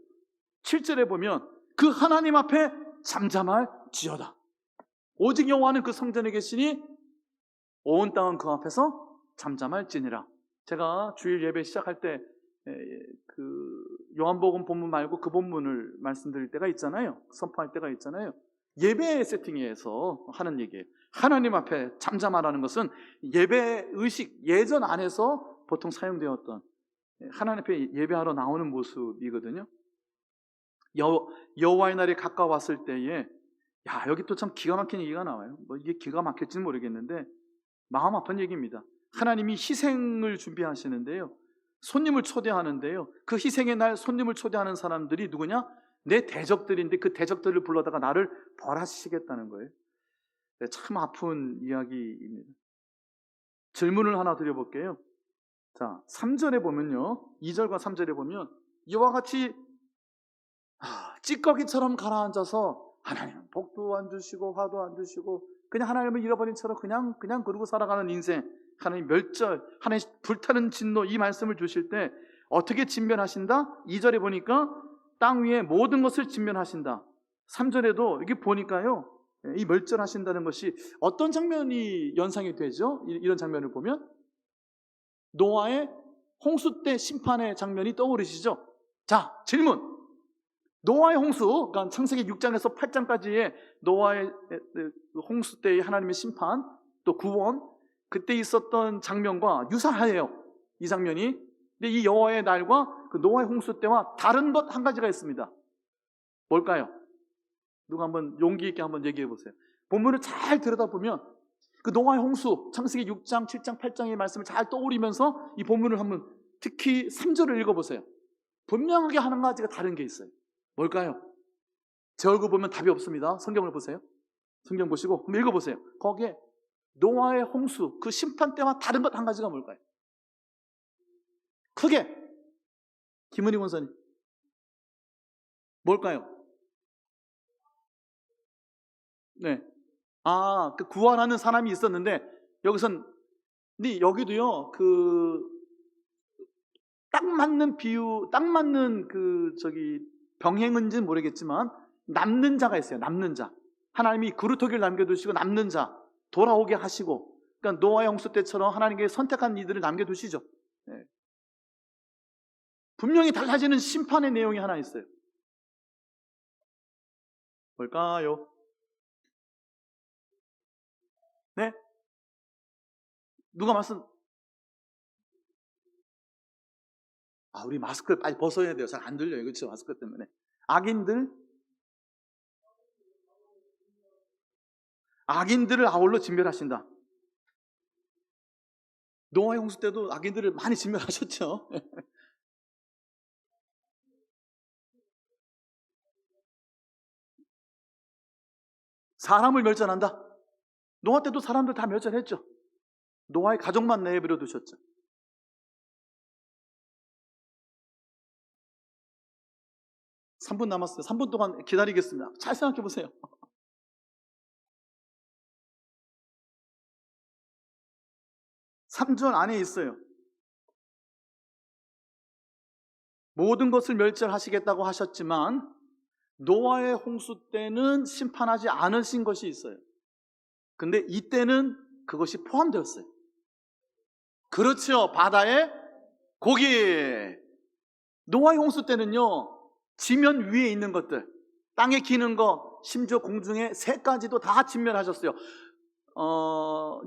7절에 보면 그 하나님 앞에 잠잠할지어다. 오직 여호와는 그 성전에 계시니 온 땅은 그 앞에서 잠잠할지니라. 제가 주일 예배 시작할 때 그 요한복음 본문 말고 그 본문을 말씀드릴 때가 있잖아요. 선포할 때가 있잖아요. 예배 세팅에서 하는 얘기예요. 하나님 앞에 잠잠하라는 것은 예배 의식 예전 안에서 보통 사용되었던 하나님 앞에 예배하러 나오는 모습이거든요. 여호와의 날이 가까웠을 때에 여기 또 참 기가 막힌 얘기가 나와요. 뭐 이게 기가 막힐지는 모르겠는데 마음 아픈 얘기입니다. 하나님이 희생을 준비하시는데요. 손님을 초대하는데요. 그 희생의 날 손님을 초대하는 사람들이 누구냐? 내 대적들인데 그 대적들을 불러다가 나를 벌하시겠다는 거예요. 참 아픈 이야기입니다. 질문을 하나 드려볼게요. 자, 3절에 보면요. 2절과 3절에 보면 이와 같이 찌꺼기처럼 가라앉아서 하나님은 복도 안 주시고 화도 안 주시고 그냥 하나님을 잃어버린 채로 그냥 그러고 살아가는 인생, 하나님 멸절, 하나님 불타는 진노, 이 말씀을 주실 때 어떻게 진멸하신다? 2절에 보니까 땅 위에 모든 것을 진멸하신다. 3절에도 이게 보니까요, 이 멸절하신다는 것이 어떤 장면이 연상이 되죠? 이런 장면을 보면 노아의 홍수 때 심판의 장면이 떠오르시죠? 자, 질문. 노아의 홍수, 그러니까 창세기 6장에서 8장까지의 노아의 홍수 때의 하나님의 심판, 또 구원, 그때 있었던 장면과 유사해요. 이 장면이. 근데 이 여호와의 날과 그 노아의 홍수 때와 다른 것 한 가지가 있습니다. 뭘까요? 누가 한번 용기 있게 한번 얘기해 보세요. 본문을 잘 들여다보면 그 노아의 홍수, 창세기 6장, 7장, 8장의 말씀을 잘 떠올리면서 이 본문을 한번 특히 3절을 읽어보세요. 분명하게 한 가지가 다른 게 있어요. 뭘까요? 제 얼굴 보면 답이 없습니다. 성경을 보세요. 성경 보시고 한번 읽어보세요. 거기에 노아의 홍수, 그 심판 때와 다른 것 한 가지가 뭘까요? 크게 김은희 권사님, 뭘까요? 네. 그 구원하는 사람이 있었는데 여기선 근데 여기도요 딱 맞는 비유, 딱 맞는 병행인지는 모르겠지만 남는 자가 있어요. 남는 자. 하나님이 그루터기를 남겨두시고 남는 자 돌아오게 하시고, 그러니까 노아의 홍수 때처럼 하나님께 선택한 이들을 남겨두시죠. 네. 분명히 달라지는 심판의 내용이 하나 있어요. 뭘까요? 네? 누가 말씀? 우리 마스크를 빨리 벗어야 돼요. 잘 안 들려요. 그렇죠? 마스크 때문에. 악인들을 아울러 진멸하신다. 노아의 홍수 때도 악인들을 많이 진멸하셨죠. 사람을 멸절한다. 노아 때도 사람들 다 멸절했죠. 노아의 가족만 내버려 두셨죠. 네. 3분 남았어요. 3분 동안 기다리겠습니다. 잘 생각해 보세요. (3절) 안에 있어요. 모든 것을 멸절하시겠다고 하셨지만 노아의 홍수 때는 심판하지 않으신 것이 있어요. 근데 이때는 그것이 포함되었어요. 그렇죠. 바다의 고기. 노아의 홍수 때는요, 지면 위에 있는 것들, 땅에 기는 거, 심지어 공중의 새까지도 다 진멸하셨어요.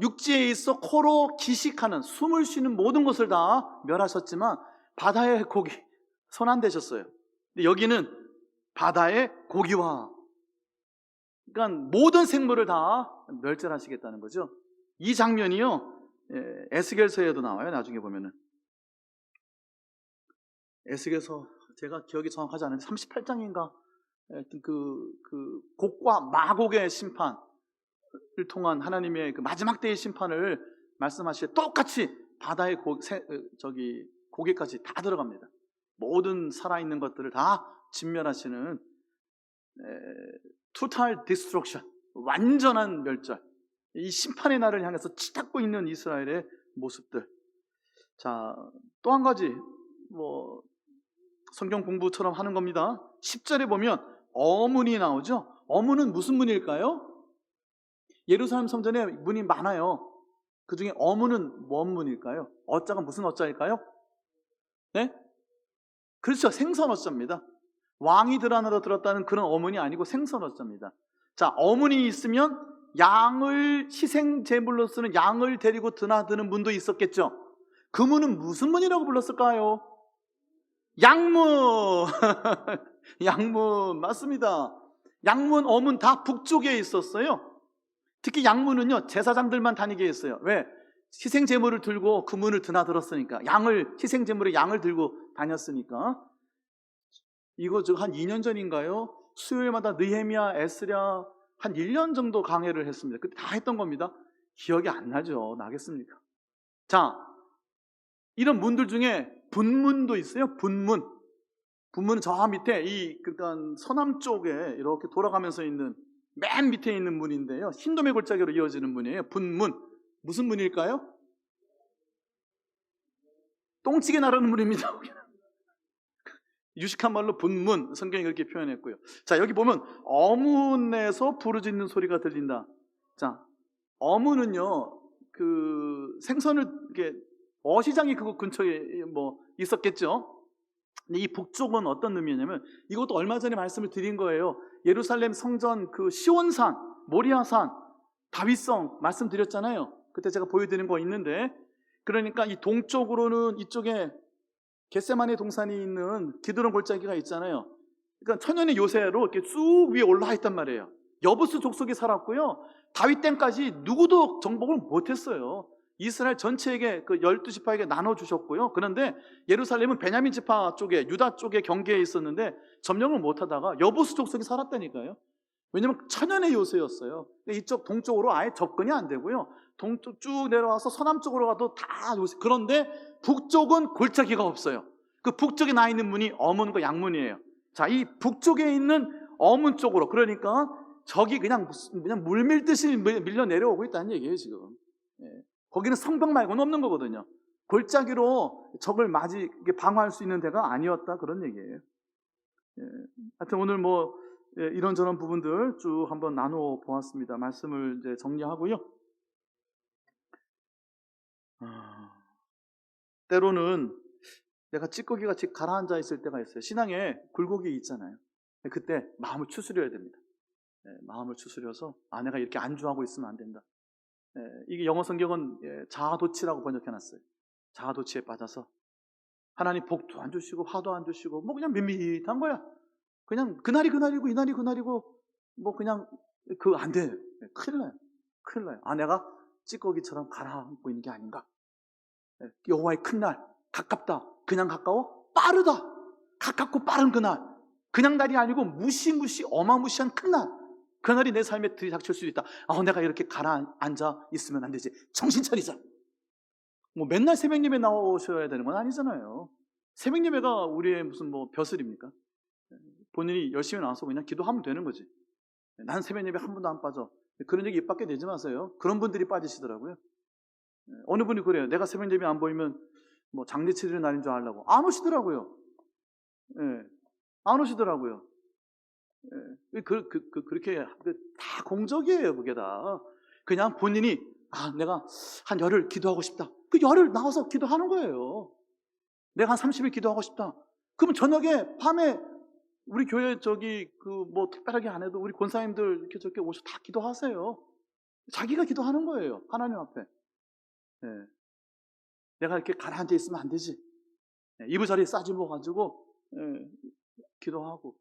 육지에 있어 코로 기식하는, 숨을 쉬는 모든 것을 다 멸하셨지만 바다의 고기 손 안 대셨어요. 근데 여기는 바다의 고기와, 그러니까 모든 생물을 다 멸절하시겠다는 거죠. 이 장면이요, 에스겔서에도 나와요. 나중에 보면은 에스겔서, 제가 기억이 정확하지 않은데 38장인가 그 곡과 마곡의 심판을 통한 하나님의 그 마지막 때의 심판을 말씀하실 때 똑같이 바다의 고기까지 다 들어갑니다. 모든 살아있는 것들을 다 진멸하시는 total destruction, 완전한 멸절, 이 심판의 날을 향해서 치닫고 있는 이스라엘의 모습들. 자, 또 한 가지 뭐 성경 공부처럼 하는 겁니다. 10절에 보면 어문이 나오죠. 어문은 무슨 문일까요? 예루살렘 성전에 문이 많아요. 그 중에 어문은 뭔 문일까요? 어자가 무슨 어자일까요? 네? 그렇죠. 생선 어자입니다. 왕이 들어나러 들었다는 그런 어문이 아니고 생선 어자입니다. 자, 어문이 있으면 양을 희생 제물로 쓰는 양을 데리고 드나드는 문도 있었겠죠. 그 문은 무슨 문이라고 불렀을까요? 양문. 양문 맞습니다. 양문, 어문 다 북쪽에 있었어요. 특히 양문은요, 제사장들만 다니게 했어요. 왜? 희생 제물을 들고 그 문을 드나들었으니까. 희생 제물의 양을 들고 다녔으니까. 이거 한 2년 전인가요? 수요일마다 느헤미야, 에스랴 한 1년 정도 강해를 했습니다. 그때 다 했던 겁니다. 기억이 안 나죠. 나겠습니까? 자, 이런 문들 중에 분문도 있어요. 분문. 분문은 저 밑에 그러니까 서남 쪽에 이렇게 돌아가면서 있는 맨 밑에 있는 문인데요. 흰도매 골짜기로 이어지는 문이에요. 분문. 무슨 문일까요? 똥찌개 나르는 문입니다. 유식한 말로 분문, 성경이 그렇게 표현했고요. 자, 여기 보면 어문에서 부르짖는 소리가 들린다. 자, 어문은요, 그 생선을 이렇게 어시장이 그곳 근처에 뭐 있었겠죠. 근데 이 북쪽은 어떤 의미냐면, 이것도 얼마 전에 말씀을 드린 거예요. 예루살렘 성전 그 시온산, 모리아산, 다윗성 말씀드렸잖아요. 그때 제가 보여드린 거 있는데, 그러니까 이 동쪽으로는 이쪽에 겟세마네 동산이 있는 기드론 골짜기가 있잖아요. 그러니까 천년의 요새로 이렇게 쑥 위에 올라와 있단 말이에요. 여부스 족속이 살았고요. 다윗 땐까지 누구도 정복을 못했어요. 이스라엘 전체에게 그 12지파에게 나눠주셨고요. 그런데 예루살렘은 베냐민 지파 쪽에, 유다 쪽에 경계에 있었는데 점령을 못하다가 여부스 족속이 살았다니까요. 왜냐면 천연의 요새였어요. 이쪽 동쪽으로 아예 접근이 안 되고요. 동쪽 쭉 내려와서 서남쪽으로 가도 다 요새. 그런데 북쪽은 골짜기가 없어요. 그 북쪽에 나 있는 문이 어문과 양문이에요. 자, 이 북쪽에 있는 어문 쪽으로, 그러니까 적이 그냥 물 밀듯이 밀려 내려오고 있다는 얘기예요, 지금. 거기는 성벽 말고는 없는 거거든요. 골짜기로 적을 방어할 수 있는 데가 아니었다, 그런 얘기예요. 하여튼 오늘 뭐 이런저런 부분들 쭉 한번 나누어 보았습니다. 말씀을 이제 정리하고요. 때로는 내가 찌꺼기 같이 가라앉아 있을 때가 있어요. 신앙에 굴곡이 있잖아요. 그때 마음을 추스려야 됩니다. 마음을 추스려서 내가 이렇게 안주하고 있으면 안 된다. 이게 영어 성경은 자아도취라고 번역해놨어요. 자아도취에 빠져서 하나님 복도 안 주시고 화도 안 주시고 뭐 그냥 밋밋한 거야. 그냥 그날이 그날이고 이날이 그날이고 뭐 그냥 안 돼. 큰일 나요. 큰일 나요. 내가 찌꺼기처럼 가라앉고 있는 게 아닌가. 여호와의 큰 날 가깝다. 그냥 가까워? 빠르다. 가깝고 빠른 그날. 그냥 날이 아니고 무시무시 어마무시한 큰 날. 그날이 내 삶에 들이닥칠 수도 있다. 내가 이렇게 가라앉아 있으면 안 되지. 정신 차리자. 뭐 맨날 새벽 예배 나오셔야 되는 건 아니잖아요. 새벽 예배가 우리의 무슨 뭐 벼슬입니까? 본인이 열심히 나와서 그냥 기도하면 되는 거지. 난 새벽 예배 한 번도 안 빠져. 그런 얘기 입 밖에 내지 마세요. 그런 분들이 빠지시더라고요. 어느 분이 그래요. 내가 새벽 예배 안 보이면 뭐 장례 치르는 날인 줄 알라고. 안 오시더라고요. 안 오시더라고요. 그렇게 다 공적이에요. 그게 다. 그냥 본인이 내가 한 열흘 기도하고 싶다. 그 열흘 나와서 기도하는 거예요. 내가 한 30일 기도하고 싶다. 그럼 저녁에 밤에 우리 교회 뭐 특별하게 안 해도 우리 권사님들 이렇게 저렇게 오셔서 다 기도하세요. 자기가 기도하는 거예요. 하나님 앞에. 내가 이렇게 가라앉아 있으면 안 되지. 이부자리에 싸집어 가지고 기도하고.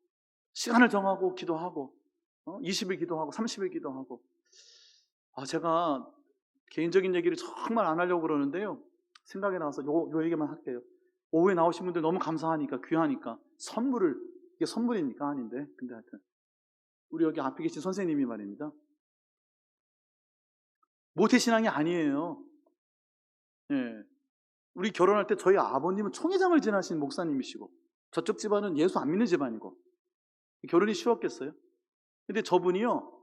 시간을 정하고 기도하고 20일 기도하고 30일 기도하고 제가 개인적인 얘기를 정말 안 하려고 그러는데요. 생각이 나서 요 얘기만 할게요. 오후에 나오신 분들 너무 감사하니까 귀하니까 이게 선물이니까 아닌데 근데 하여튼 우리 여기 앞에 계신 선생님이 말입니다. 모태신앙이 아니에요. 예. 우리 결혼할 때 저희 아버님은 총회장을 지나신 목사님이시고 저쪽 집안은 예수 안 믿는 집안이고 결혼이 쉬웠겠어요? 근데 저분이요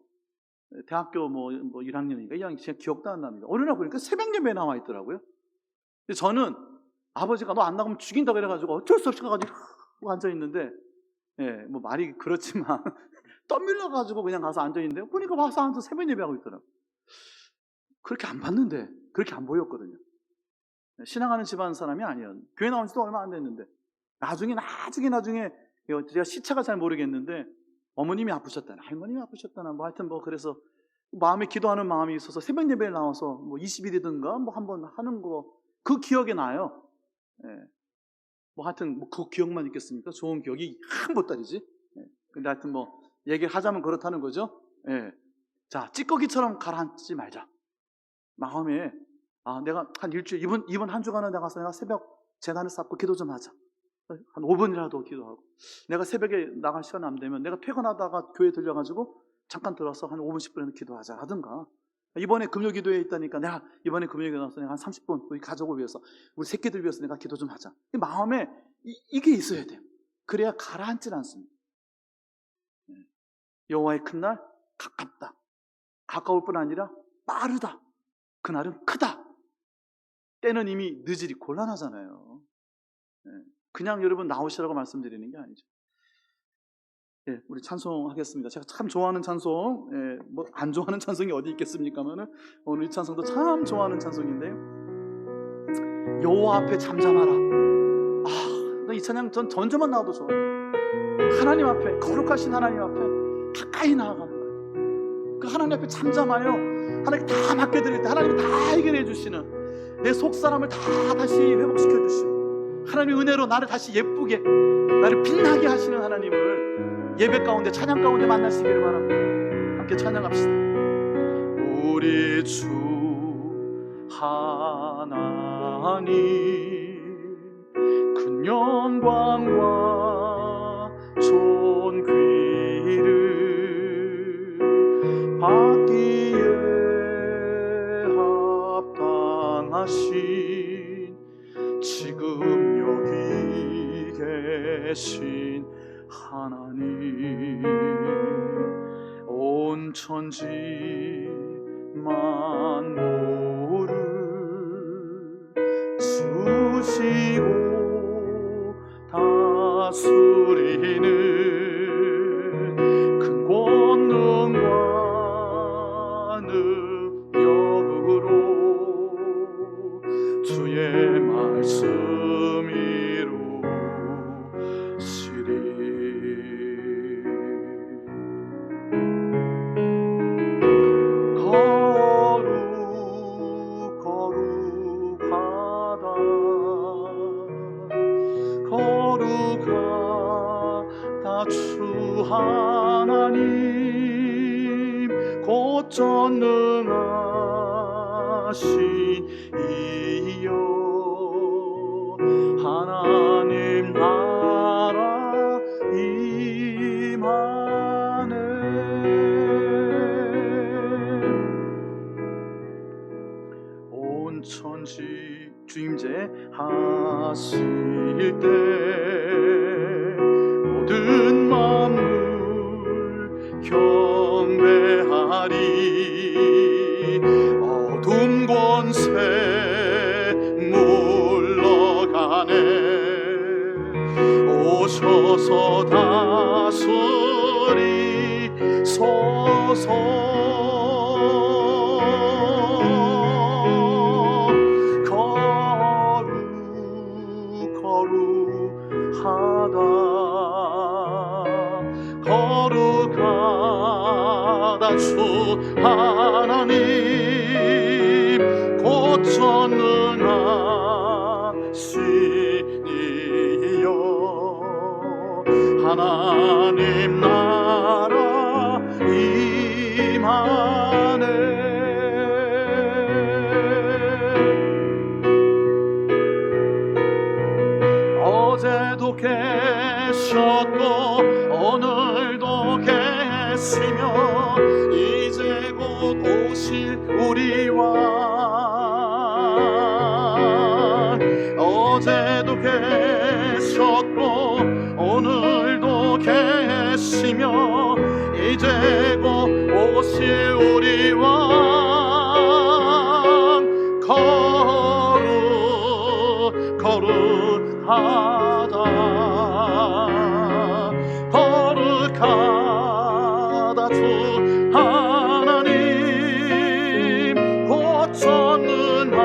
대학교 뭐 1학년이니까 2학년 제가 기억도 안 납니다. 어느 날 보니까 새벽 예배에 나와 있더라고요. 근데 저는 아버지가 너 안 나가면 죽인다 그래가지고 어쩔 수 없이 가가지고 앉아 있는데 뭐 말이 그렇지만 떠밀려가지고 그냥 가서 앉아 있는데 보니까 와서 앉아서 새벽 예배하고 있더라고요. 그렇게 안 봤는데 그렇게 안 보였거든요. 신앙하는 집안 사람이 아니에요. 교회 나온 지도 얼마 안 됐는데 나중에 제가 시차가 잘 모르겠는데 어머님이 아프셨다나 할머님이 아프셨다나 뭐 하여튼 뭐 그래서 마음에 기도하는 마음이 있어서 새벽 예배에 나와서 뭐 20일이든가 뭐 한번 하는 거 그 기억이 나요. 뭐 하여튼 뭐 그 기억만 있겠습니까? 좋은 기억이 한 보따리지. 근데 하여튼 뭐 얘기를 하자면 그렇다는 거죠. 자, 찌꺼기처럼 가라앉지 말자. 마음에 내가 한 일주일 이번 한 주간은 내가 새벽 재단을 쌓고 기도 좀 하자. 한 5분이라도 기도하고 내가 새벽에 나갈 시간 안 되면 내가 퇴근하다가 교회 들려가지고 잠깐 들어서 한 5분 10분에는 기도하자 하든가 이번에 금요기도에 있다니까 내가 이번에 금요기도에 나와서 내가 한 30분 우리 가족을 위해서 우리 새끼들 위해서 내가 기도 좀 하자. 이 마음에 이게 있어야 돼요. 그래야 가라앉질 않습니다. 여호와의 큰 날 가깝다. 가까울 뿐 아니라 빠르다. 그날은 크다. 때는 이미 늦으리 곤란하잖아요. 그냥 여러분 나오시라고 말씀드리는 게 아니죠. 우리 찬송하겠습니다. 제가 참 좋아하는 찬송, 뭐 안 좋아하는 찬송이 어디 있겠습니까만은 오늘 이 찬송도 참 좋아하는 찬송인데요. 여호와 앞에 잠잠하라. 이 찬양 전 전주만 나와도 좋아요. 하나님 앞에 거룩하신 하나님 앞에 가까이 나아가는 거예요. 그 하나님 앞에 잠잠하여 하나님 다 맡겨드릴 때 하나님이 다 해결해 주시는 내 속사람을 다 다시 회복시켜 주시고 하나님의 은혜로 나를 다시 예쁘게 나를 빛나게 하시는 하나님을 예배 가운데 찬양 가운데 만나시기를 바랍니다. 함께 찬양합시다. 우리 주 하나님 큰 영광과 존귀를 받기에 합당하신 지금 여기 계신 하나님 온 천지 만물을 주시고 다스리는 큰 권능과 능력으로 주의 말씀 이루시리. 거룩하다 주 하나님 곧 전능하신 이여 하나님 나라 임하네. 온 천지 주임제 하실 때 모든 만물 경배하리. 어둠 권세 물러가네. 오셔서 다스리소서. 거룩하다 주 하나님 곧 전능하신 이여 하나님 계시며 이제 곧 오실 우리 왕, 어제도 계셨고 오늘도 계시며 이제 곧 오실 우리 왕, 거룩하다 거룩하다 주 하나님, 곧 전능하시니여.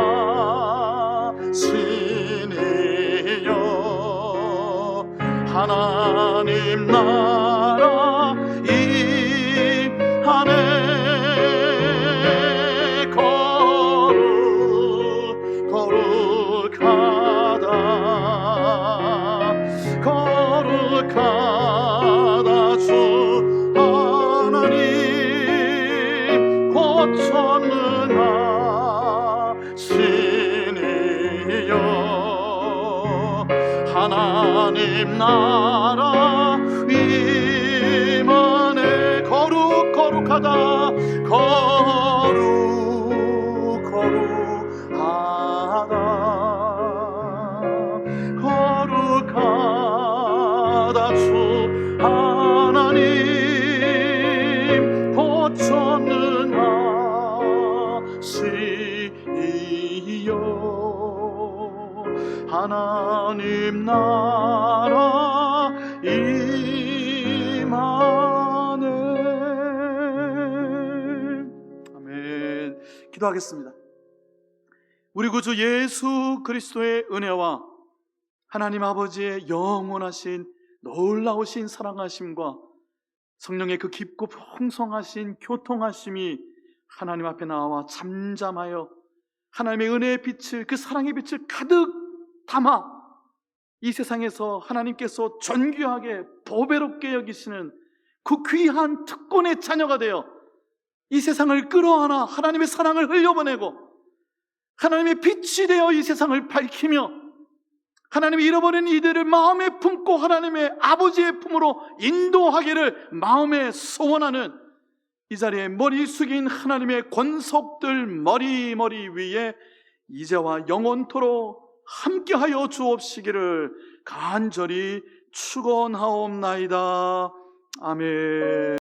하나님 나라 임하네 거룩하다 거룩하다 주 하나님, 곧 전능하시니여. 하나님 나라 임하네 거룩하다 거룩하다 주 하나님, 곧 전능하시니여. 하나님 나라 임하네. 아멘. 기도하겠습니다. 우리 구주 예수 그리스도의 은혜와 하나님 아버지의 영원하신 놀라우신 사랑하심과 성령의 그 깊고 풍성하신 교통하심이 하나님 앞에 나와 잠잠하여 하나님의 은혜의 빛을, 그 사랑의 빛을 가득 담아 이 세상에서 하나님께서 존귀하게 보배롭게 여기시는 그 귀한 특권의 자녀가 되어 이 세상을 끌어안아 하나님의 사랑을 흘려보내고 하나님의 빛이 되어 이 세상을 밝히며 하나님의 잃어버린 이들을 마음에 품고 하나님의 아버지의 품으로 인도하기를 마음에 소원하는 이 자리에 머리 숙인 하나님의 권속들 머리 위에 이제와 영원토록 함께하여 주옵시기를 간절히 축원하옵나이다. 아멘.